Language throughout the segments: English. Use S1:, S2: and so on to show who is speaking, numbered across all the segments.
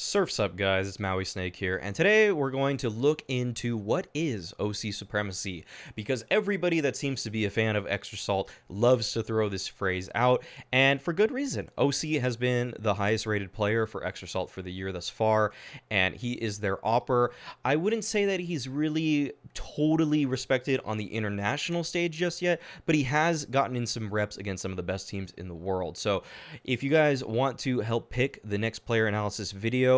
S1: Surf's up, guys, it's Mauisnake here, and today we're going to look into what is oSee Supremacy, because everybody that seems to be a fan of Extra Salt loves to throw this phrase out, and for good reason. oSee has been the highest rated player for Extra Salt for the year thus far, and he is their opper. I wouldn't say that he's really totally respected on the international stage just yet, but he has gotten in some reps against some of the best teams in the world. So if you guys want to help pick the next player analysis video,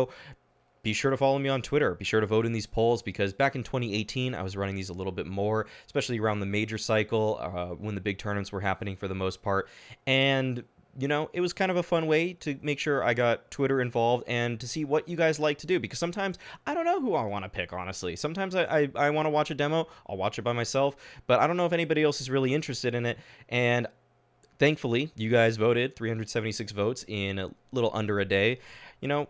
S1: be sure to follow me on Twitter. Be sure to vote in these polls, because back in 2018, I was running these a little bit more, especially around the major cycle, when the big tournaments were happening for the most part. And it was kind of a fun way to make sure I got Twitter involved and to see what you guys like to do, because sometimes I don't know who I want to pick, honestly. Sometimes I want to watch a demo, I'll watch it by myself, but I don't know if anybody else is really interested in it. And thankfully, you guys voted 376 votes in a little under a day.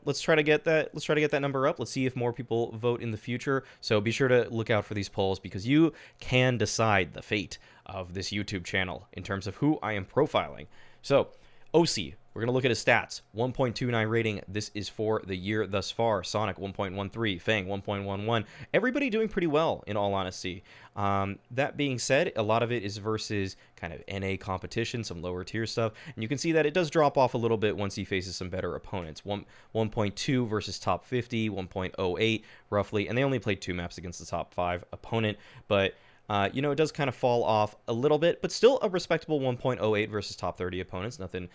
S1: Let's try to get that. Let's try to get that number up. Let's see if more people vote in the future. So be sure to look out for these polls, because you can decide the fate of this YouTube channel in terms of who I am profiling. So, oSee, we're going to look at his stats. 1.29 rating. This is for the year thus far. Sonic 1.13. Fang 1.11. Everybody doing pretty well, in all honesty. That being said, a lot of it is versus kind of NA competition, some lower tier stuff. And you can see that it does drop off a little bit once he faces some better opponents. 1.2 versus top 50, 1.08 roughly. And they only played 2 maps against the top 5 opponent. But it does kind of fall off a little bit, but still a respectable 1.08 versus top 30 opponents. Nothing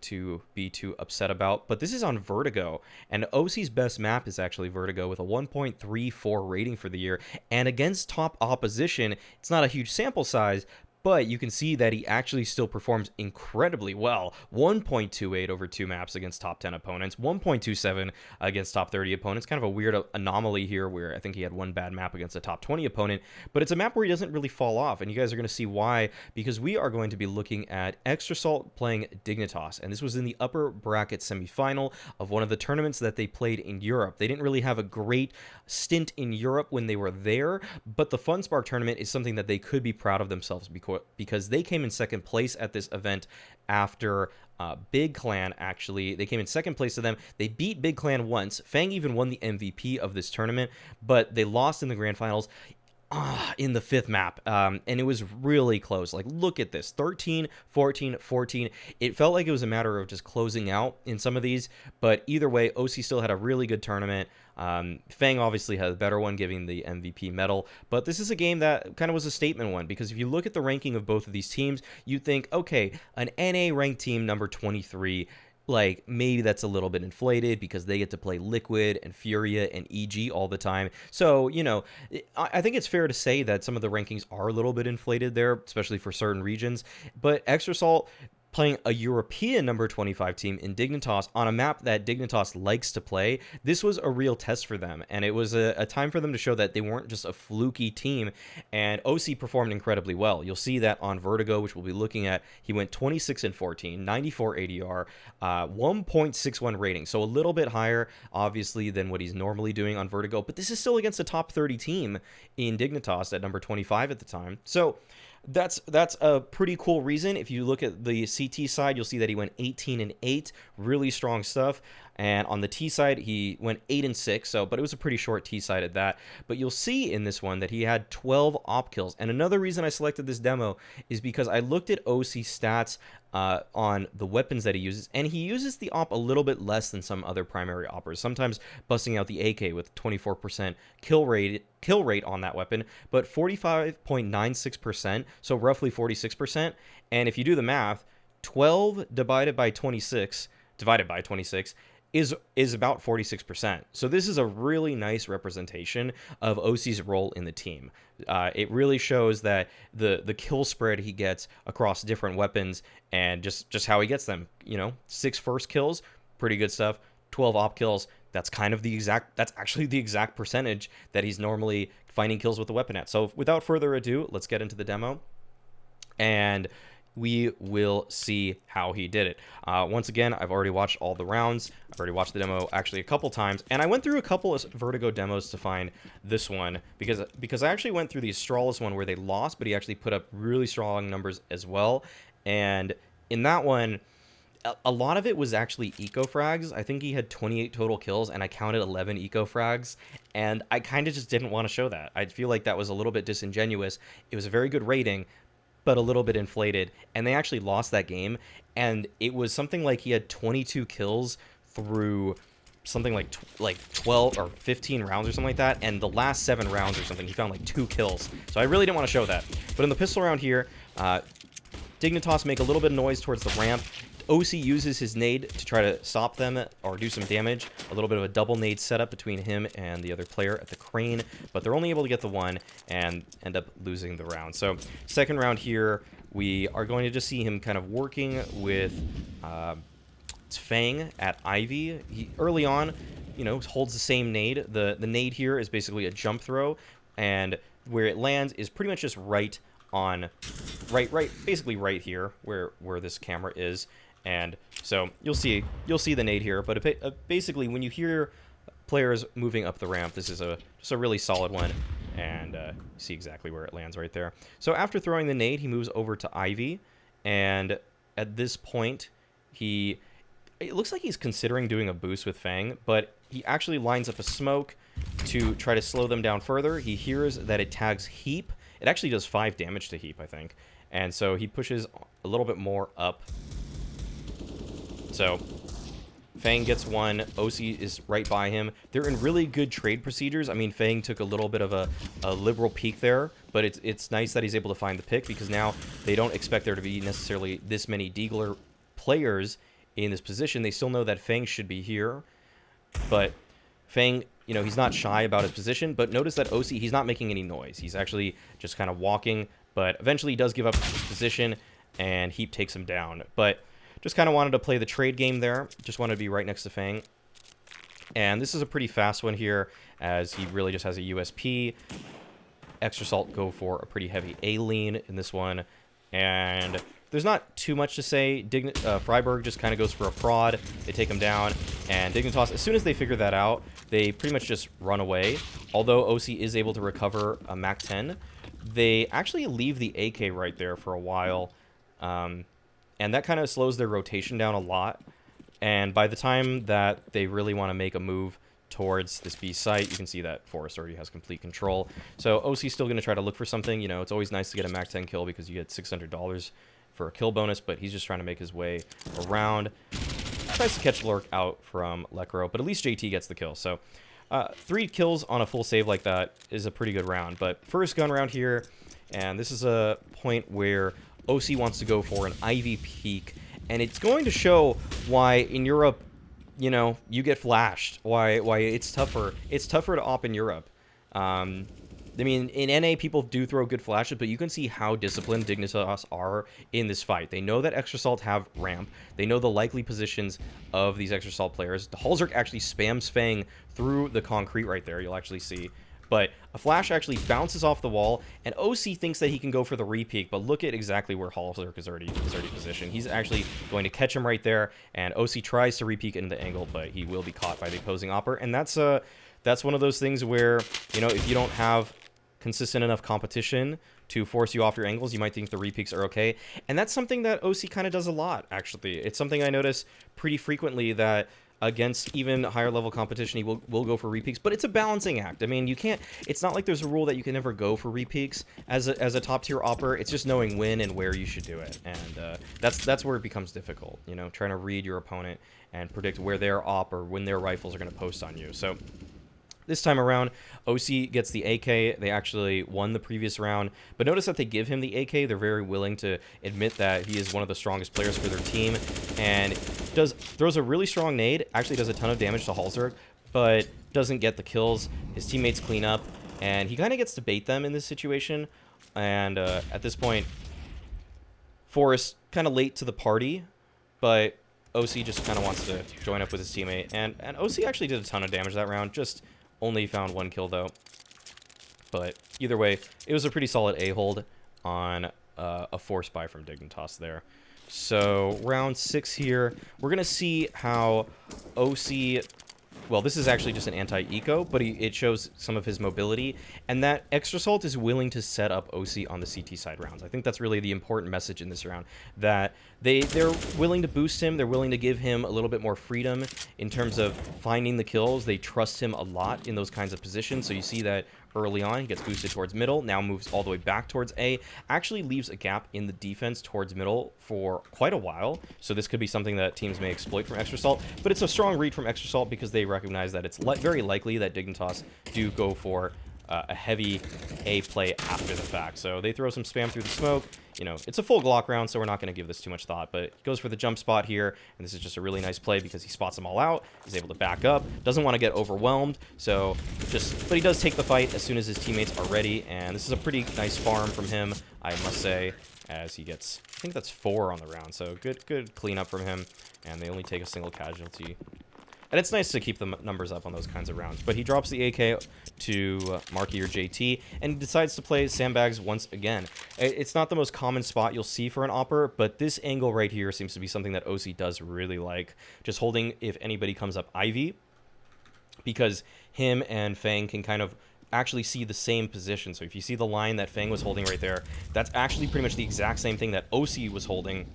S1: to be too upset about. But this is on Vertigo, and oSee's best map is actually Vertigo with a 1.34 rating for the year. And against top opposition, it's not a huge sample size, but you can see that he actually still performs incredibly well. 1.28 over 2 maps against top 10 opponents, 1.27 against top 30 opponents. Kind of a weird anomaly here, where I think he had one bad map against a top 20 opponent, but it's a map where he doesn't really fall off, and you guys are going to see why, because we are going to be looking at Extra Salt playing Dignitas, and this was in the upper bracket semifinal of one of the tournaments that they played in Europe. They didn't really have a great stint in Europe when they were there, but the FunSpark tournament is something that they could be proud of themselves, because they came in second place at this event after Big Clan. Actually, they came in second place to them. They beat Big Clan once. Fang even won the MVP of this tournament, but they lost in the grand finals in the 5th map, and it was really close. Like, look at this, 13, 14, 14. It felt like it was a matter of just closing out in some of these, but either way, oSee still had a really good tournament. Fang obviously had a better one, giving the MVP medal, but this is a game that kind of was a statement one, because if you look at the ranking of both of these teams, you think, okay, an NA ranked team number 23, like, maybe that's a little bit inflated because they get to play Liquid and Furia and EG all the time. So, I think it's fair to say that some of the rankings are a little bit inflated there, especially for certain regions. But Extra Salt playing a European number 25 team in Dignitas on a map that Dignitas likes to play, this was a real test for them, and it was a time for them to show that they weren't just a fluky team, and oSee performed incredibly well. You'll see that on Vertigo, which we'll be looking at. He went 26 and 14, 94 ADR, 1.61 rating, so a little bit higher, obviously, than what he's normally doing on Vertigo, but this is still against a top 30 team in Dignitas at number 25 at the time. So that's a pretty cool reason. If you look at the CT side, you'll see that he went 18 and 8, really strong stuff. And on the T side, he went 8 and 6, but it was a pretty short T side at that. But you'll see in this one that he had 12 op kills. And another reason I selected this demo is because I looked at oSee's stats on the weapons that he uses, and he uses the op a little bit less than some other primary oppers, sometimes busting out the AK with 24% kill rate on that weapon, but 45.96%, so roughly 46%. And if you do the math, 12 divided by 26 is about 46%. So this is a really nice representation of oSee's role in the team. It really shows that the kill spread he gets across different weapons, and just how he gets them. 6 first kills, pretty good stuff. 12 op kills, that's actually the exact percentage that he's normally finding kills with the weapon at. So without further ado, let's get into the demo, and we will see how he did it. Once again, I've already watched all the rounds. I've already watched the demo actually a couple times, and I went through a couple of Vertigo demos to find this one, because I actually went through the Astralis one where they lost, but he actually put up really strong numbers as well. And in that one, a lot of it was actually eco frags. I think he had 28 total kills, and I counted 11 eco frags, and I kind of just didn't want to show that. I feel like that was a little bit disingenuous. It was a very good rating, but a little bit inflated, and they actually lost that game, and it was something like he had 22 kills through something like 12 or 15 rounds or something like that, and the last 7 rounds or something he found like 2 kills. So I really didn't want to show that. But in the pistol round here, Dignitas make a little bit of noise towards the ramp. oSee uses his nade to try to stop them or do some damage. A little bit of a double nade setup between him and the other player at the crane, but they're only able to get the one and end up losing the round. So second round here, we are going to just see him kind of working with Fang at Ivy. He, early on, you know, holds the same nade. The nade here is basically a jump throw, and where it lands is pretty much just right on, basically right here where this camera is. And so you'll see the nade here, but basically when you hear players moving up the ramp, this is just a really solid one, and see exactly where it lands right there. So after throwing the nade, he moves over to Ivy, and at this point, it looks like he's considering doing a boost with Fang, but he actually lines up a smoke to try to slow them down further. He hears that it tags Heap. It actually does 5 damage to Heap, I think. And so he pushes a little bit more up. So Fang gets one. oSee is right by him. They're in really good trade procedures. I mean, Fang took a little bit of a liberal peek there, but it's nice that he's able to find the pick, because now they don't expect there to be necessarily this many Deagler players in this position. They still know that Fang should be here, but Fang, you know, he's not shy about his position, but notice that oSee, he's not making any noise. He's actually just kind of walking, but eventually he does give up his position, and Heap takes him down. But just kind of wanted to play the trade game there. Just wanted to be right next to Fang. And this is a pretty fast one here, as he really just has a USP. Extra Salt go for a pretty heavy A-lean in this one, and there's not too much to say. Freiburg just kind of goes for a prod. They take him down, and Dignitas, as soon as they figure that out, they pretty much just run away. Although oSee is able to recover a MAC-10, they actually leave the AK right there for a while, and that kind of slows their rotation down a lot. And by the time that they really want to make a move towards this B site, you can see that Forrest already has complete control. So oSee's still going to try to look for something. You know, it's always nice to get a MAC-10 kill because you get $600 for a kill bonus, but he's just trying to make his way around. Tries to catch Lurk out from Lekro, but at least JT gets the kill. So 3 kills on a full save like that is a pretty good round. But first gun round here, and this is a point where oSee wants to go for an Ivy peek, and it's going to show why in Europe, you know, you get flashed. Why it's tougher. It's tougher to op in Europe. I mean, in NA, people do throw good flashes, but you can see how disciplined Dignitas are in this fight. They know that Extra Salt have ramp. They know the likely positions of these Extra Salt players. The Halzerk actually spams Fang through the concrete right there, you'll actually see. But a flash actually bounces off the wall, and oSee thinks that he can go for the re-peek, but look at exactly where Halzerk is already positioned. He's actually going to catch him right there, and oSee tries to re-peek into the angle, but he will be caught by the opposing opper. And that's one of those things where, you know, if you don't have consistent enough competition to force you off your angles, you might think the re-peeks are okay. And that's something that oSee kind of does a lot, actually. It's something I notice pretty frequently, that against even higher level competition, he will go for re-peeks, but it's a balancing act. I mean, you can't, it's not like there's a rule that you can never go for re-peeks as a top tier opper. It's just knowing when and where you should do it. And that's where it becomes difficult, you know, trying to read your opponent and predict where their op or when their rifles are going to post on you. So this time around, oSee gets the AK. They actually won the previous round, but notice that they give him the AK. They're very willing to admit that he is one of the strongest players for their team, and throws a really strong nade. Actually does a ton of damage to Halzerk, but doesn't get the kills. His teammates clean up, and he kind of gets to bait them in this situation. And at this point, Forrest kind of late to the party, but oSee just kind of wants to join up with his teammate, and oSee actually did a ton of damage that round. Just only found 1 kill though. But either way, it was a pretty solid A-hold on a force buy from Dignitas there. So round 6 here, we're gonna see how oSee well, this is actually just an anti-eco, but it shows some of his mobility, and that Extra Salt is willing to set up oSee on the CT side rounds. I think that's really the important message in this round, that they're willing to boost him, they're willing to give him a little bit more freedom in terms of finding the kills. They trust him a lot in those kinds of positions, so you see that early on, he gets boosted towards middle, now moves all the way back towards A, actually leaves a gap in the defense towards middle for quite a while, so this could be something that teams may exploit from Extra Salt, but it's a strong read from Extra Salt because they recognize that it's very likely that Dignitas do go for a heavy A play after the fact. So they throw some spam through the smoke. You know, it's a full Glock round, so we're not going to give this too much thought, but he goes for the jump spot here, and this is just a really nice play because he spots them all out. He's able to back up, doesn't want to get overwhelmed, so but he does take the fight as soon as his teammates are ready, and this is a pretty nice farm from him, I must say, as he gets, I think that's 4 on the round, so good cleanup from him, and they only take a single casualty. And it's nice to keep the numbers up on those kinds of rounds. But he drops the AK to Marky or JT, and decides to play sandbags once again. It's not the most common spot you'll see for an opper, but this angle right here seems to be something that oSee does really like. Just holding if anybody comes up Ivy, because him and Fang can kind of actually see the same position. So if you see the line that Fang was holding right there, that's actually pretty much the exact same thing that oSee was holding.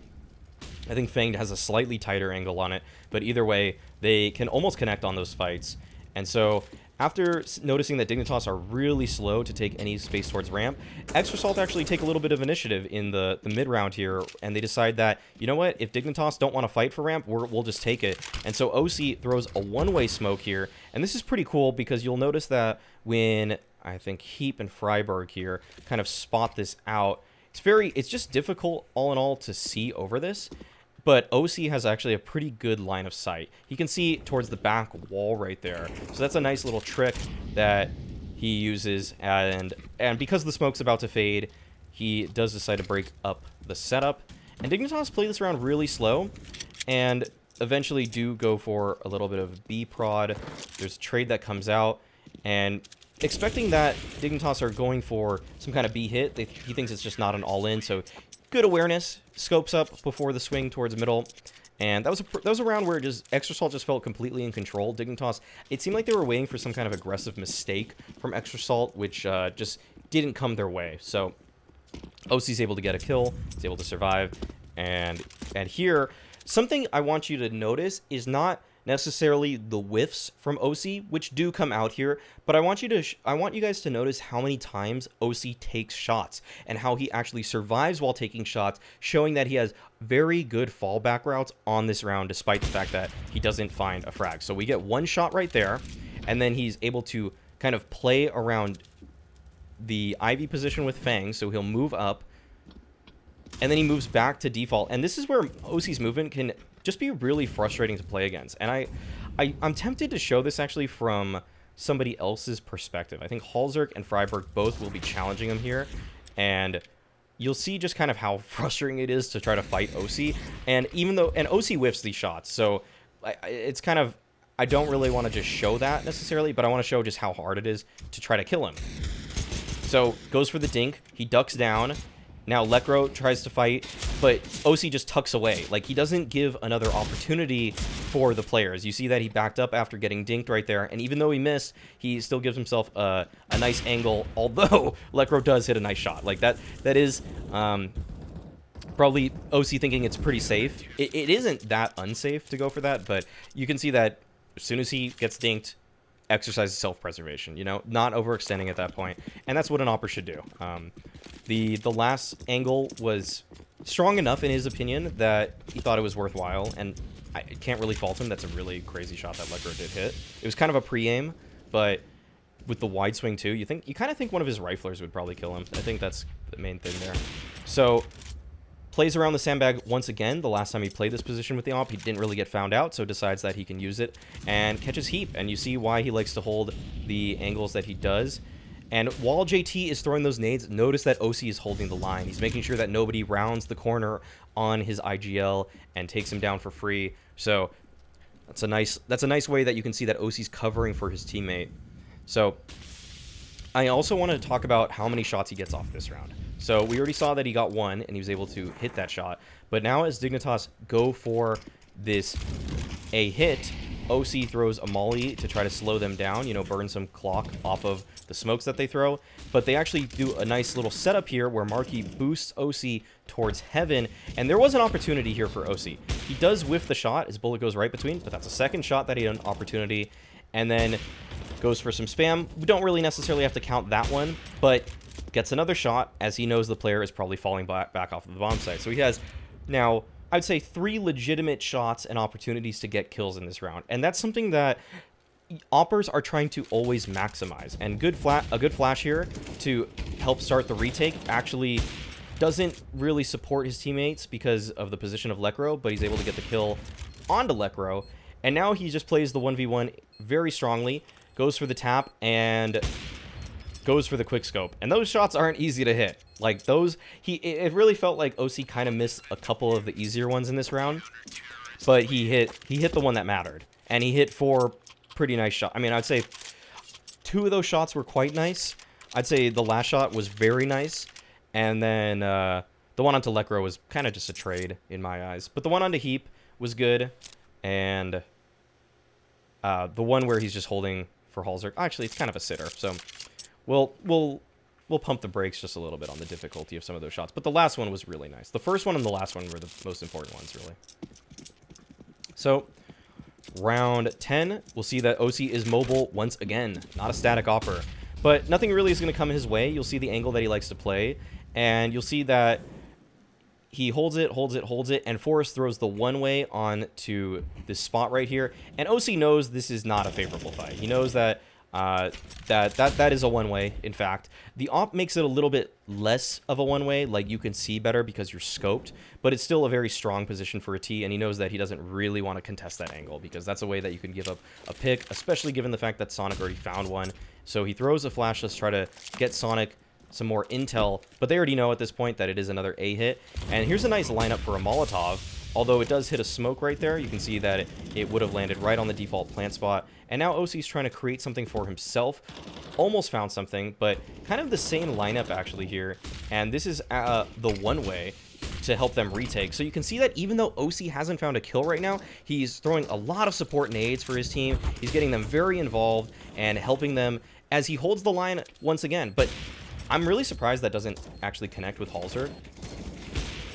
S1: I think Fang has a slightly tighter angle on it, but either way, they can almost connect on those fights. And so, after noticing that Dignitas are really slow to take any space towards ramp, Extra Salt actually take a little bit of initiative in the mid-round here, and they decide that, you know what, if Dignitas don't want to fight for ramp, we'll just take it. And so oSee throws a one-way smoke here, and this is pretty cool because you'll notice that when, I think, Heap and Freiberg here kind of spot this out, it's just difficult all in all to see over this. But oSee has actually a pretty good line of sight. He can see towards the back wall right there. So that's a nice little trick that he uses. And because the smoke's about to fade, he does decide to break up the setup. And Dignitas play this round really slow, and eventually do go for a little bit of B prod. There's a trade that comes out, and expecting that Dignitas are going for some kind of B hit, he thinks it's just not an all-in, so good awareness, scopes up before the swing towards middle, and that was a round where Extra Salt just felt completely in control. Dignitas, it seemed like they were waiting for some kind of aggressive mistake from Extra Salt, which just didn't come their way. So oSee's able to get a kill, he's able to survive, and here, something I want you to notice is not necessarily the whiffs from oSee, which do come out here, but I want you guys to notice how many times oSee takes shots and how he actually survives while taking shots, showing that he has very good fallback routes on this round, despite the fact that he doesn't find a frag. So we get one shot right there, and then he's able to kind of play around the Ivy position with Fang, so he'll move up, and then he moves back to default, and this is where oSee's movement can just be really frustrating to play against. And I'm tempted to show this actually from somebody else's perspective. I think Halzerk and Freiberg both will be challenging him here, and you'll see just kind of how frustrating it is to try to fight oSee. And oSee whiffs these shots, so it's kind of, I don't really want to just show that necessarily, but I want to show just how hard it is to try to kill him. So goes for the dink, he ducks down. Now Lekro tries to fight, but oSee just tucks away. Like, he doesn't give another opportunity for the players. You see that he backed up after getting dinked right there, and even though he missed, he still gives himself a nice angle, although Lekro does hit a nice shot. Like, that is probably oSee thinking it's pretty safe. It isn't that unsafe to go for that, but you can see that as soon as he gets dinked, exercises self-preservation, you know, not overextending at that point, and that's what an opper should do. The last angle was strong enough in his opinion that he thought it was worthwhile, and I can't really fault him. That's a really crazy shot that Lekro did hit. It was kind of a pre-aim, but with the wide swing too, you kind of think one of his riflers would probably kill him. I think that's the main thing there. So plays around the sandbag once again. The last time he played this position with the op, he didn't really get found out, so decides that he can use it and catches Heap. And you see why he likes to hold the angles that he does. And while JT is throwing those nades, notice that oSee is holding the line. He's making sure that nobody rounds the corner on his IGL and takes him down for free. So that's a nice way that you can see that oSee's covering for his teammate. So I also want to talk about how many shots he gets off this round. So we already saw that he got one, and he was able to hit that shot. But now as Dignitas go for this A hit, oSee throws a molly to try to slow them down, you know, burn some clock off of the smokes that they throw. But they actually do a nice little setup here where Marky boosts oSee towards heaven. And there was an opportunity here for oSee. He does whiff the shot. His bullet goes right between, but that's a second shot that he had an opportunity. And then goes for some spam. We don't really necessarily have to count that one, but gets another shot as he knows the player is probably falling back off of the bomb site. So he has now, I'd say, 3 legitimate shots and opportunities to get kills in this round. And that's something that oppers are trying to always maximize. And a good flash here to help start the retake actually doesn't really support his teammates because of the position of Lekro, but he's able to get the kill onto Lekro. And now he just plays the 1v1 very strongly, goes for the tap, and goes for the quick scope. And those shots aren't easy to hit. Like those, it really felt like oSee kind of missed a couple of the easier ones in this round, but he hit the one that mattered, and he hit 4 pretty nice shots. I mean, I'd say 2 of those shots were quite nice. I'd say the last shot was very nice, and then the one onto Lekro was kind of just a trade in my eyes. But the one onto Heap was good, and the one where he's just holding for Halzer, actually, it's kind of a sitter. So we'll pump the brakes just a little bit on the difficulty of some of those shots. But the last one was really nice. The first one and the last one were the most important ones, really. So round 10, we'll see that oSee is mobile once again, not a static opper. But nothing really is going to come his way. You'll see the angle that he likes to play, and you'll see that he holds it, and Forrest throws the one-way on to this spot right here. And oSee knows this is not a favorable fight. He knows that that is a one-way. In fact, the op makes it a little bit less of a one-way, like you can see better because you're scoped, but it's still a very strong position for a T, and he knows that he doesn't really want to contest that angle because that's a way that you can give up a pick, especially given the fact that Sonic already found one. So he throws a flash to try to get Sonic some more intel, but they already know at this point that it is another A hit. And here's a nice lineup for a Molotov. Although it does hit a smoke right there, you can see that it would have landed right on the default plant spot. And now oSee's trying to create something for himself. Almost found something, but kind of the same lineup actually here. And this is the one-way to help them retake. So you can see that even though oSee hasn't found a kill right now, he's throwing a lot of support nades for his team. He's getting them very involved and helping them as he holds the line once again. But I'm really surprised that doesn't actually connect with Halzer.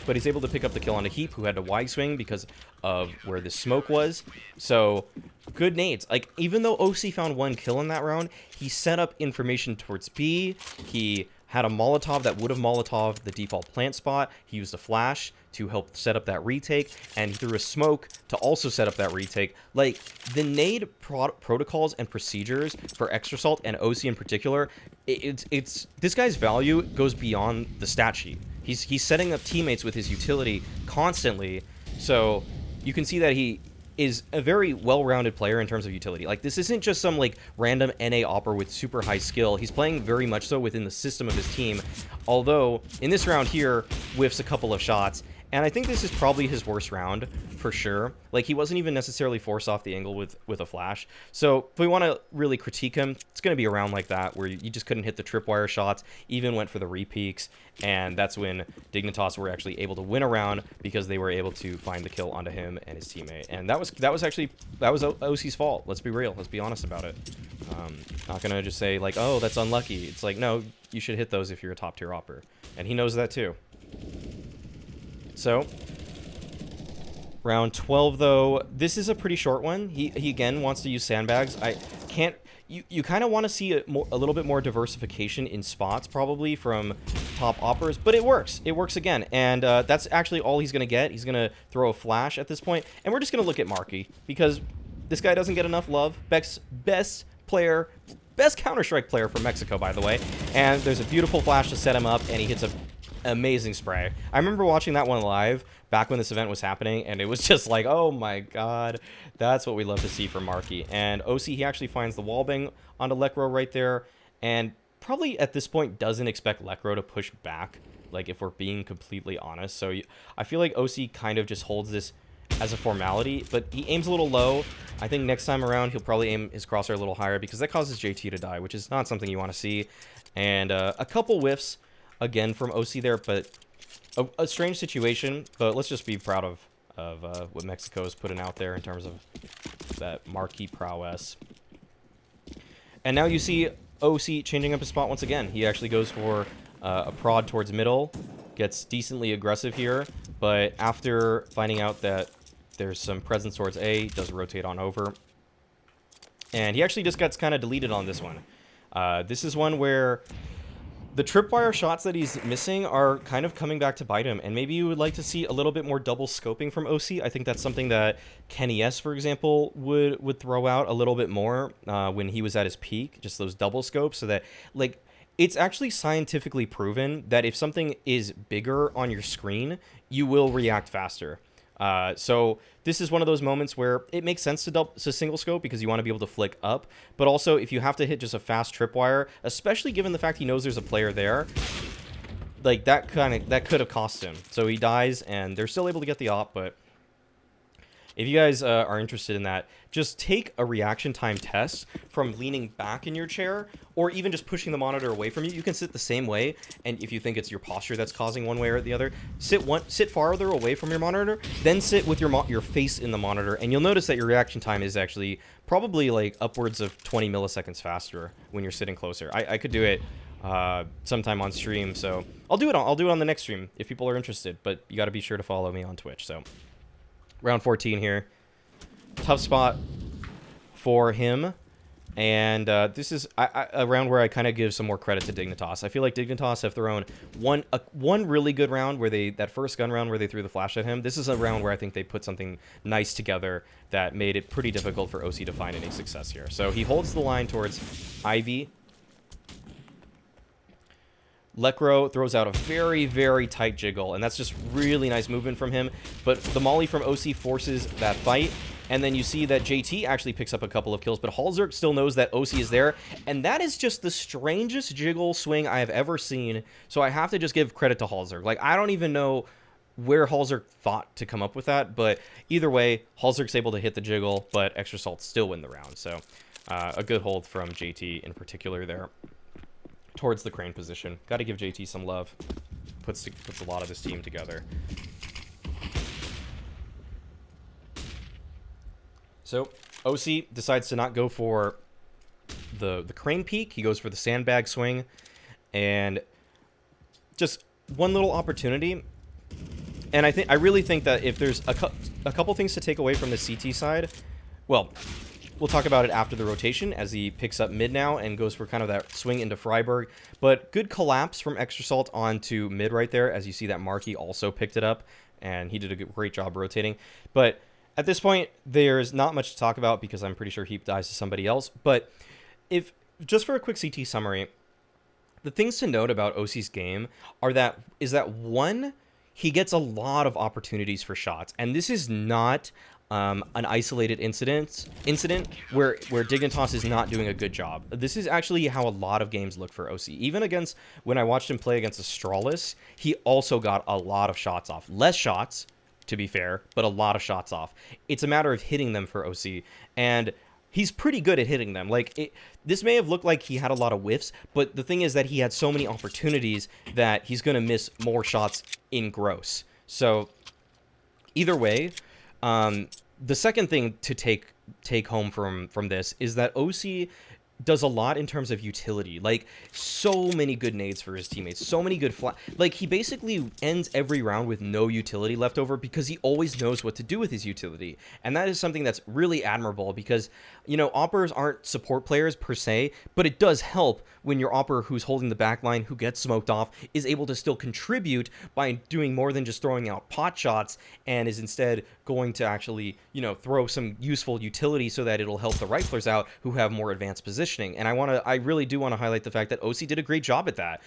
S1: But he's able to pick up the kill on a Heap, who had to wide swing because of where the smoke was. So, good nades. Like, even though oSee found 1 kill in that round, he set up information towards B. He had a Molotov that would have Molotov the default plant spot. He used a flash to help set up that retake, and he threw a smoke to also set up that retake. Like, the nade protocols and procedures for Extrasalt and oSee in particular, it's this guy's value goes beyond the stat sheet. He's setting up teammates with his utility constantly, so you can see that he is a very well-rounded player in terms of utility. Like, this isn't just some, like, random NA opper with super high skill. He's playing very much so within the system of his team, although in this round here, whiffs a couple of shots. And I think this is probably his worst round, for sure. Like, he wasn't even necessarily forced off the angle with a flash. So, if we want to really critique him, it's going to be a round like that, where you just couldn't hit the tripwire shots, even went for the repeaks, and that's when Dignitas were actually able to win a round, because they were able to find the kill onto him and his teammate. And that was oSee's fault. Let's be real. Let's be honest about it. Not going to just say, like, oh, that's unlucky. It's like, no, you should hit those if you're a top-tier opper. And he knows that, too. So, round 12, though, this is a pretty short one. He again wants to use sandbags. I can't... You kind of want to see a little bit more diversification in spots, probably, from top oppers, but it works. It works again, and that's actually all he's going to get. He's going to throw a flash at this point, and we're just going to look at Marky, because this guy doesn't get enough love. Best player, best Counter-Strike player from Mexico, by the way, and there's a beautiful flash to set him up, and he hits a amazing spray. I remember watching that one live back when this event was happening, and it was just like, oh my god, that's what we love to see from Marky. And oSee, he actually finds the wallbang onto Lekro right there, and probably at this point doesn't expect Lekro to push back, like, if we're being completely honest. So I feel like oSee kind of just holds this as a formality, but he aims a little low. I think next time around he'll probably aim his crosshair a little higher, because that causes JT to die, which is not something you want to see. And a couple whiffs again from oSee there, but a strange situation. But let's just be proud of what Mexico is putting out there in terms of that marquee prowess. And now you see oSee changing up his spot once again. He actually goes for a prod towards middle, gets decently aggressive here, but after finding out that there's some presence towards A, does rotate on over. And he actually just gets kind of deleted on this one. This is one where the tripwire shots that he's missing are kind of coming back to bite him, and maybe you would like to see a little bit more double scoping from oSee. I think that's something that Kenny S, for example, would throw out a little bit more when he was at his peak, just those double scopes, so that, like, it's actually scientifically proven that if something is bigger on your screen, you will react faster. So this is one of those moments where it makes sense to single scope because you want to be able to flick up, but also if you have to hit just a fast tripwire, especially given the fact he knows there's a player there, like that could have cost him. So he dies and they're still able to get the op, but if you guys are interested in that, just take a reaction time test from leaning back in your chair or even just pushing the monitor away from you. You can sit the same way, and if you think it's your posture that's causing one way or the other, sit farther away from your monitor, then sit with your face in the monitor, and you'll notice that your reaction time is actually probably like upwards of 20 milliseconds faster when you're sitting closer. I could do it sometime on stream, so I'll do it on the next stream if people are interested, but you got to be sure to follow me on Twitch. So round 14 here. Tough spot for him. And this is a round where I kind of give some more credit to Dignitas. I feel like Dignitas have thrown one really good round where that first gun round where they threw the flash at him. This is a round where I think they put something nice together that made it pretty difficult for oSee to find any success here. So he holds the line towards Ivy. Lekro throws out a very, very tight jiggle, and that's just really nice movement from him. But the molly from oSee forces that fight, and then you see that JT actually picks up a couple of kills, but Halzerk still knows that oSee is there, and that is just the strangest jiggle swing I have ever seen, so I have to just give credit to Halzerk. Like, I don't even know where Halzerk thought to come up with that, but either way, Halzerk's able to hit the jiggle, but Extra Salt still win the round, so a good hold from JT in particular there. Towards the crane position. Got to give JT some love. Puts a lot of this team together. So oSee decides to not go for the crane peak. He goes for the sandbag swing. And just one little opportunity. And I really think that if there's a couple things to take away from the CT side, well, we'll talk about it after the rotation as he picks up mid now and goes for kind of that swing into Freiburg. But good collapse from Extra Salt onto mid right there, as you see that Markey also picked it up, and he did a great job rotating. But at this point, there's not much to talk about because I'm pretty sure Heap dies to somebody else. But if just for a quick CT summary, the things to note about oSee's game is that one, he gets a lot of opportunities for shots, and this is not an isolated incident where Dignitas is not doing a good job. This is actually how a lot of games look for oSee. Even against, when I watched him play against Astralis, he also got a lot of shots off. Less shots, to be fair, but a lot of shots off. It's a matter of hitting them for oSee, and he's pretty good at hitting them. Like, this may have looked like he had a lot of whiffs, but the thing is that he had so many opportunities that he's going to miss more shots in gross. So, either way, the second thing to take home from this is that oSee does a lot in terms of utility. Like, so many good nades for his teammates, so many good like, he basically ends every round with no utility left over because he always knows what to do with his utility. And that is something that's really admirable because, you know, oppers aren't support players per se, but it does help when your opper who's holding the backline, who gets smoked off, is able to still contribute by doing more than just throwing out pot shots and is instead going to actually, you know, throw some useful utility so that it'll help the riflers out who have more advanced positioning. And I really do want to highlight the fact that oSee did a great job at that.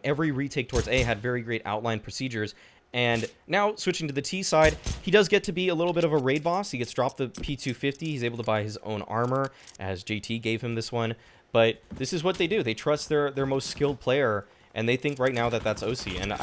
S1: Every retake towards A had very great outline procedures. And now, switching to the T side, he does get to be a little bit of a raid boss. He gets dropped the P250. He's able to buy his own armor, as JT gave him this one. But this is what they do. They trust their most skilled player, and they think right now that that's oSee. And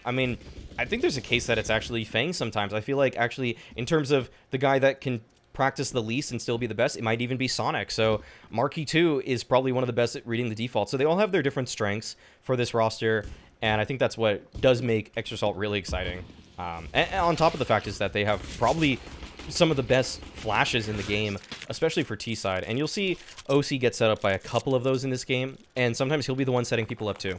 S1: I mean, I think there's a case that it's actually Fang sometimes. I feel like, actually, in terms of the guy that can practice the least and still be the best, it might even be Sonic. So Markey 2 is probably one of the best at reading the default. So they all have their different strengths for this roster, and I think that's what does make Extra Salt really exciting. And on top of the fact is that they have probably some of the best flashes in the game, especially for T side. And you'll see oSee get set up by a couple of those in this game, and sometimes he'll be the one setting people up too.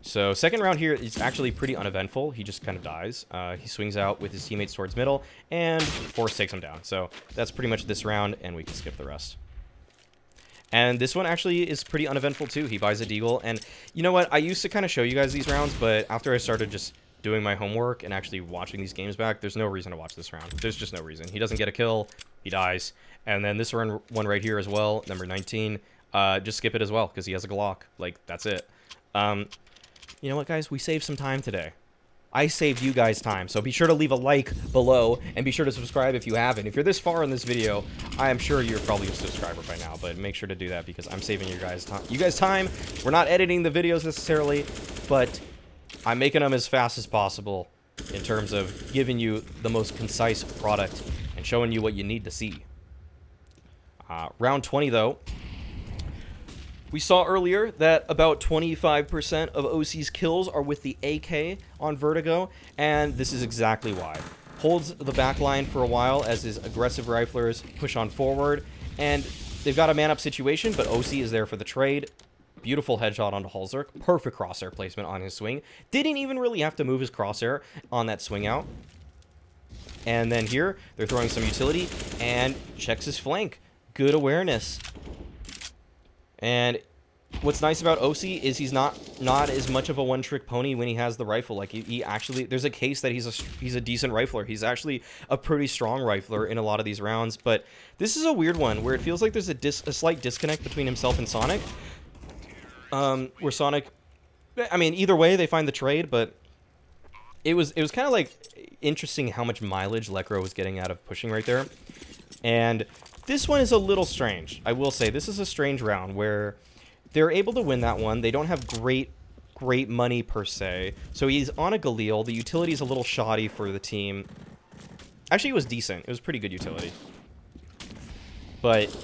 S1: So second round here is actually pretty uneventful. He just kind of dies. He swings out with his teammates towards middle, and Force takes him down. So that's pretty much this round, and we can skip the rest. And this one actually is pretty uneventful too. He buys a deagle, and you know what? I used to kind of show you guys these rounds, but after I started just doing my homework and actually watching these games back, there's no reason to watch this round. There's just no reason. He doesn't get a kill, he dies. And then this one right here as well, number 19, just skip it as well, because he has a Glock. Like, that's it. You know what, guys? We saved some time today. I saved you guys time, so be sure to leave a like below, and be sure to subscribe if you haven't. If you're this far in this video, I am sure you're probably a subscriber by now, but make sure to do that because I'm saving you guys time. We're not editing the videos necessarily, but I'm making them as fast as possible in terms of giving you the most concise product and showing you what you need to see. Round 20, though. We saw earlier that about 25% of oSee's kills are with the AK on Vertigo, and this is exactly why. Holds the back line for a while as his aggressive riflers push on forward, and they've got a man-up situation, but oSee is there for the trade. Beautiful headshot onto Halzerk. Perfect crosshair placement on his swing. Didn't even really have to move his crosshair on that swing out. And then here, they're throwing some utility, and checks his flank. Good awareness. And what's nice about oSee is he's not as much of a one-trick pony when he has the rifle. Like, he actually, there's a case that he's a decent rifler. He's actually a pretty strong rifler in a lot of these rounds. But this is a weird one where it feels like there's a slight disconnect between himself and Sonic. Where Sonic, I mean, either way they find the trade, but it was kind of like interesting how much mileage Lekro was getting out of pushing right there. And this one is a little strange. I will say this is a strange round where they're able to win that one. They don't have great money per se. So he's on a Galil. The utility is a little shoddy for the team. Actually, it was decent. It was pretty good utility. But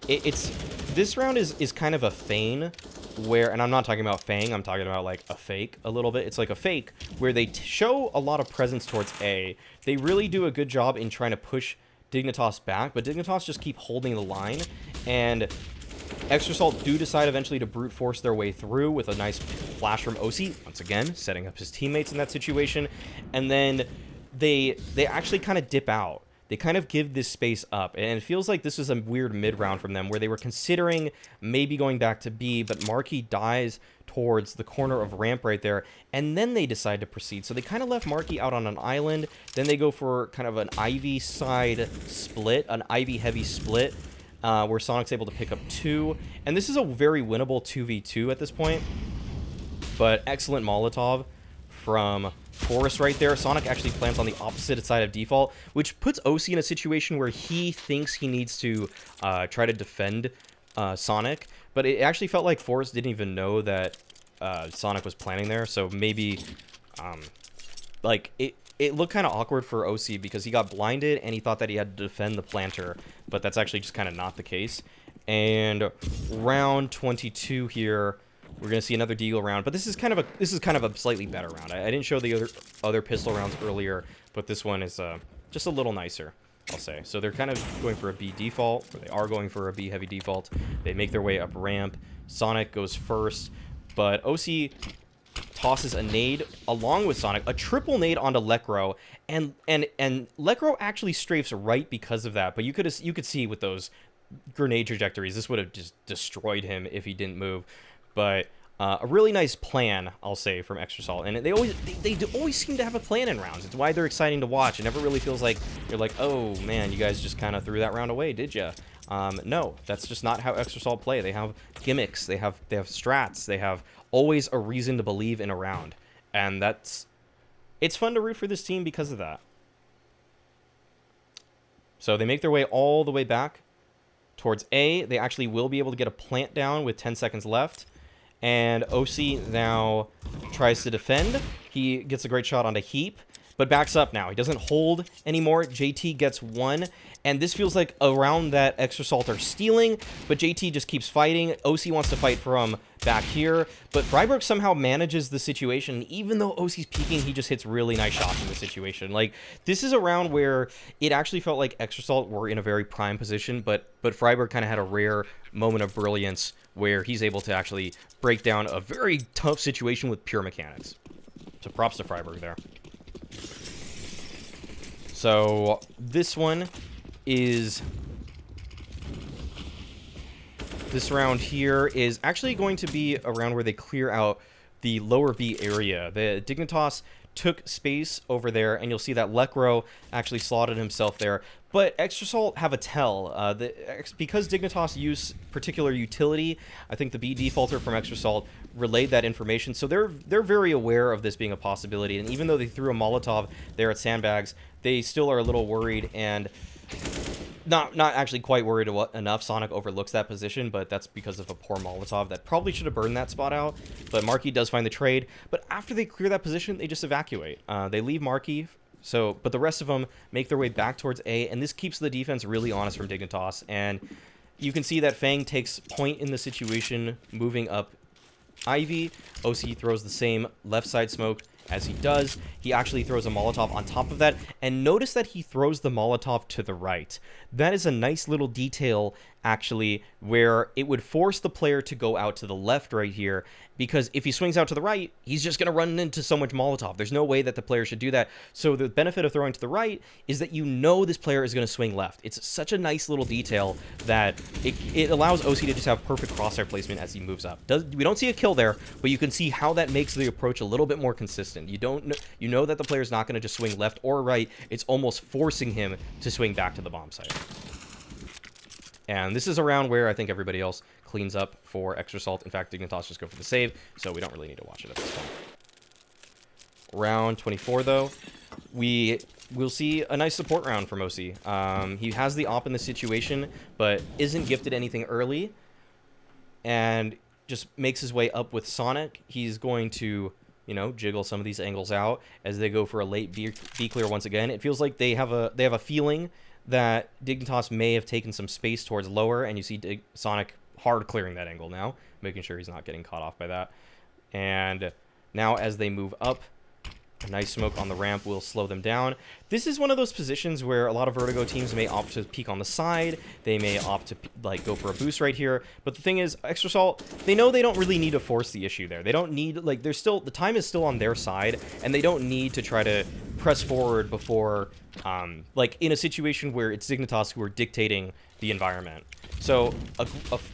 S1: this round is kind of a feign where, and I'm not talking about Fang, I'm talking about like a fake a little bit. It's like a fake where they show a lot of presence towards A. They really do a good job in trying to push Dignitas back, but Dignitas just keep holding the line, and extrasalt do decide eventually to brute force their way through with a nice flash from oSee, once again setting up his teammates in that situation, and then they actually kind of dip out. They kind of give this space up, and it feels like this is a weird mid-round from them where they were considering maybe going back to B, but Marky dies towards the corner of ramp right there, and then they decide to proceed. So they kind of left Marky out on an island, then they go for kind of an Ivy side split, an Ivy heavy split, where Sonic's able to pick up 2, and this is a very winnable 2v2 at this point, but excellent Molotov from Forest right there. Sonic actually plants on the opposite side of default, which puts oSee in a situation where he thinks he needs to try to defend Sonic, but it actually felt like Forest didn't even know that Sonic was planning there, so maybe like it looked kind of awkward for oSee because he got blinded and he thought that he had to defend the planter, but that's actually just kind of not the case. And round 22 here, we're gonna see another deagle round, but this is kind of a slightly better round. I didn't show the other pistol rounds earlier, but this one is just a little nicer, I'll say. So they're kind of going for a B default, or they are going for a B heavy default. They make their way up ramp. Sonic goes first, but oSee tosses a nade along with Sonic, a triple nade onto Lekro, and Lekro actually strafes right because of that. But you could see with those grenade trajectories, this would have just destroyed him if he didn't move. But a really nice plan, I'll say, from extrasalt, and they always seem to have a plan in rounds. It's why they're exciting to watch. It never really feels like you're like, oh man, you guys just kind of threw that round away, did ya? No, that's just not how extrasalt play. They have gimmicks, they have strats, they have always a reason to believe in a round, and it's fun to root for this team because of that. So they make their way all the way back towards A. They actually will be able to get a plant down with 10 seconds left. And oSee now tries to defend. He gets a great shot onto Heap. but backs up now. He doesn't hold anymore. JT gets one, and this feels like a round that Extra Salt are stealing, but JT just keeps fighting. oSee wants to fight from back here, but Freiburg somehow manages the situation. Even though oSee's peeking, he just hits really nice shots in the situation. Like, this is a round where it actually felt like Extra Salt were in a very prime position, but Freiburg kind of had a rare moment of brilliance where he's able to actually break down a very tough situation with pure mechanics. So props to Freiburg there. So this one is... This round here is actually going to be a round where they clear out the lower B area. The Dignitas took space over there, and you'll see that Lekro actually slotted himself there. But Extra Salt have a tell. Because Dignitas use particular utility, I think the B defaulter from Extra Salt relayed that information. So they're very aware of this being a possibility. And even though they threw a Molotov there at Sandbags, they still are a little worried and not actually quite worried enough. Sonic overlooks that position, but that's because of a poor Molotov that probably should have burned that spot out. But Markey does find the trade. But after they clear that position, they just evacuate. They leave Markey. But the rest of them make their way back towards A, and this keeps the defense really honest from Dignitas. And you can see that Fang takes point in the situation, moving up Ivy. oSee throws the same left side smoke as he does. He actually throws a Molotov on top of that, and notice that he throws the Molotov to the right. That is a nice little detail, actually, where it would force the player to go out to the left right here, because if he swings out to the right, he's just going to run into so much Molotov. There's no way that the player should do that. So the benefit of throwing to the right is that you know this player is going to swing left. It's such a nice little detail that it allows oSee to just have perfect crosshair placement as he moves up. We don't see a kill there, but you can see how that makes the approach a little bit more consistent. You know that the player's not going to just swing left or right. It's almost forcing him to swing back to the bomb site. And this is a round where I think everybody else cleans up for Extra Salt. In fact, Dignitas just go for the save, so we don't really need to watch it at this point. Round 24, though, we'll see a nice support round from oSee. He has the op in the situation, but isn't gifted anything early, and just makes his way up with Sonic. He's going to, jiggle some of these angles out as they go for a late B clear once again. It feels like they have a feeling that Dignitas may have taken some space towards lower, and you see Sonic hard clearing that angle now, making sure he's not getting caught off by that. And now as they move up, a nice smoke on the ramp will slow them down. This is one of those positions where a lot of Vertigo teams may opt to peek on the side. They may opt to go for a boost right here. But the thing is, Extra Salt, they know they don't really need to force the issue there. They don't need, the time is still on their side, and they don't need to try to press forward before, in a situation where it's Dignitas who are dictating the environment. So a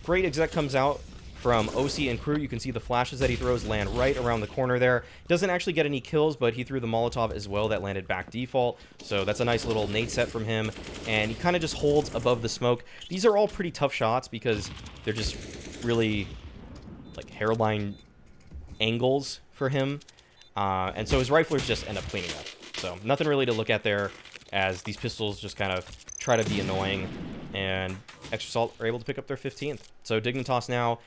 S1: great exec comes out from oSee and crew. You can see the flashes that he throws land right around the corner there. Doesn't actually get any kills, but he threw the Molotov as well that landed back default. So that's a nice little nade set from him. And he kind of just holds above the smoke. These are all pretty tough shots because they're just really hairline angles for him. And so his riflers just end up cleaning up. So nothing really to look at there, as these pistols just kind of try to be annoying. And Extra Salt are able to pick up their 15th. So Dignitas now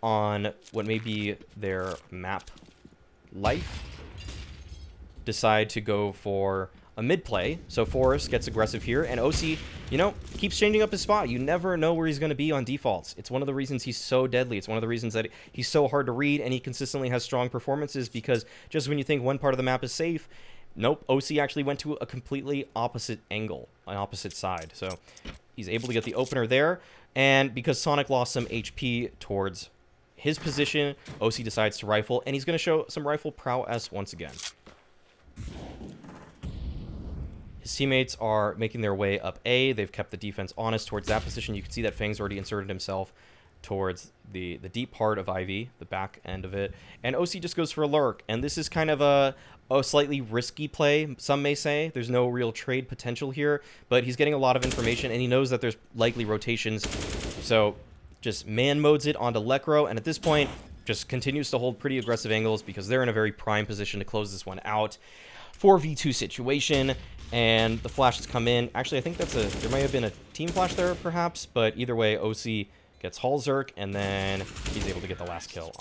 S1: on what may be their map life decide to go for a mid play. So Forrest gets aggressive here, and oSee, keeps changing up his spot. You never know where he's going to be on defaults. It's one of the reasons he's so deadly. It's one of the reasons that he's so hard to read, and he consistently has strong performances, because just when you think one part of the map is safe, nope, oSee actually went to a completely opposite angle, an opposite side. So he's able to get the opener there, and because Sonic lost some HP towards his position, oSee decides to rifle, and he's going to show some rifle prowess once again. His teammates are making their way up A. They've kept the defense honest towards that position. You can see that Fang's already inserted himself towards the deep part of Ivy, the back end of it. And oSee just goes for a lurk, and this is kind of a slightly risky play, some may say. There's no real trade potential here, but he's getting a lot of information, and he knows that there's likely rotations. So just man modes it onto Lekro, and at this point, just continues to hold pretty aggressive angles because they're in a very prime position to close this one out. 4v2 situation, and the flashes come in. Actually, I think there might have been a team flash there, perhaps, but either way, oSee gets Halzerk, and then he's able to get the last kill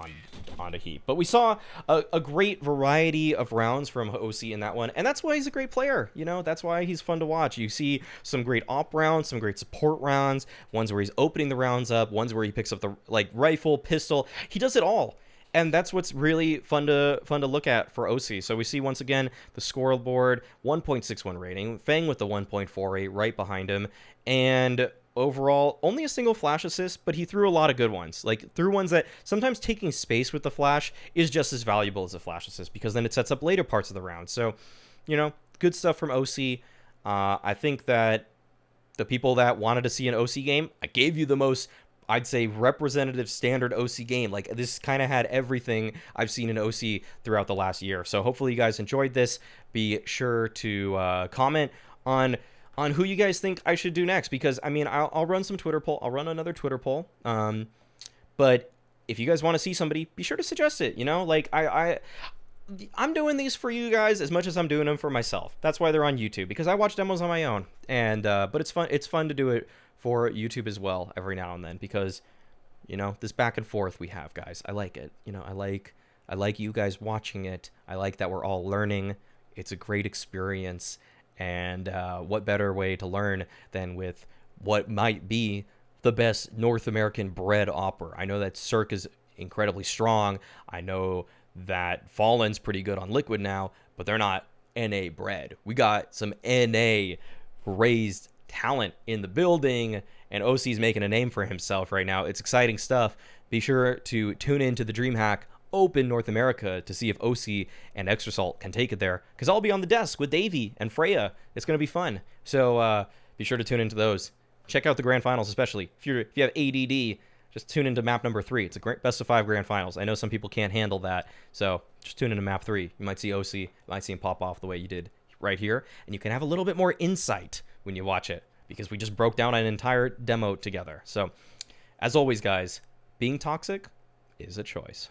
S1: onto Heap. But we saw a great variety of rounds from oSee in that one, and that's why he's a great player. You know, that's why he's fun to watch. You see some great op rounds, some great support rounds, ones where he's opening the rounds up, ones where he picks up the rifle, pistol. He does it all. And that's what's really fun to look at for oSee. So we see once again the scoreboard, 1.61 rating, Fang with the 1.48 right behind him, and overall only a single flash assist, but he threw a lot of good ones. Like threw ones that sometimes taking space with the flash is just as valuable as a flash assist, because then it sets up later parts of the round. So, you know, good stuff from oSee. I think that the people that wanted to see an oSee game, I gave you the most, I'd say, representative standard oSee game. Like, this kind of had everything I've seen in oSee throughout the last year. So hopefully you guys enjoyed this. Be sure to comment on who you guys think I should do next, because I mean, I'll run some Twitter poll. I'll run another Twitter poll. But if you guys want to see somebody, be sure to suggest it. You know, like I'm doing these for you guys as much as I'm doing them for myself. That's why they're on YouTube, because I watch demos on my own. And but it's fun. It's fun to do it for YouTube as well every now and then, because, you know, this back and forth we have, guys. I like it. You know, I like you guys watching it. I like that we're all learning. It's a great experience. And what better way to learn than with what might be the best North American bred opera? I know that Cirque is incredibly strong. I know that Fallen's pretty good on Liquid now, but they're not NA bred. We got some NA raised talent in the building, and oSee's making a name for himself right now. It's exciting stuff. Be sure to tune into the DreamHack Open North America to see if oSee and Extrasalt can take it there, because I'll be on the desk with Davey and Freya. It's going to be fun. So be sure to tune into those. Check out the grand finals, especially if you have ADD. Just tune into map number 3. It's a great best of 5 grand finals. I know some people can't handle that, so just tune into map 3. You might see oSee. You might see him pop off the way you did right here, and you can have a little bit more insight when you watch it, because we just broke down an entire demo together. So, as always, guys, being toxic is a choice.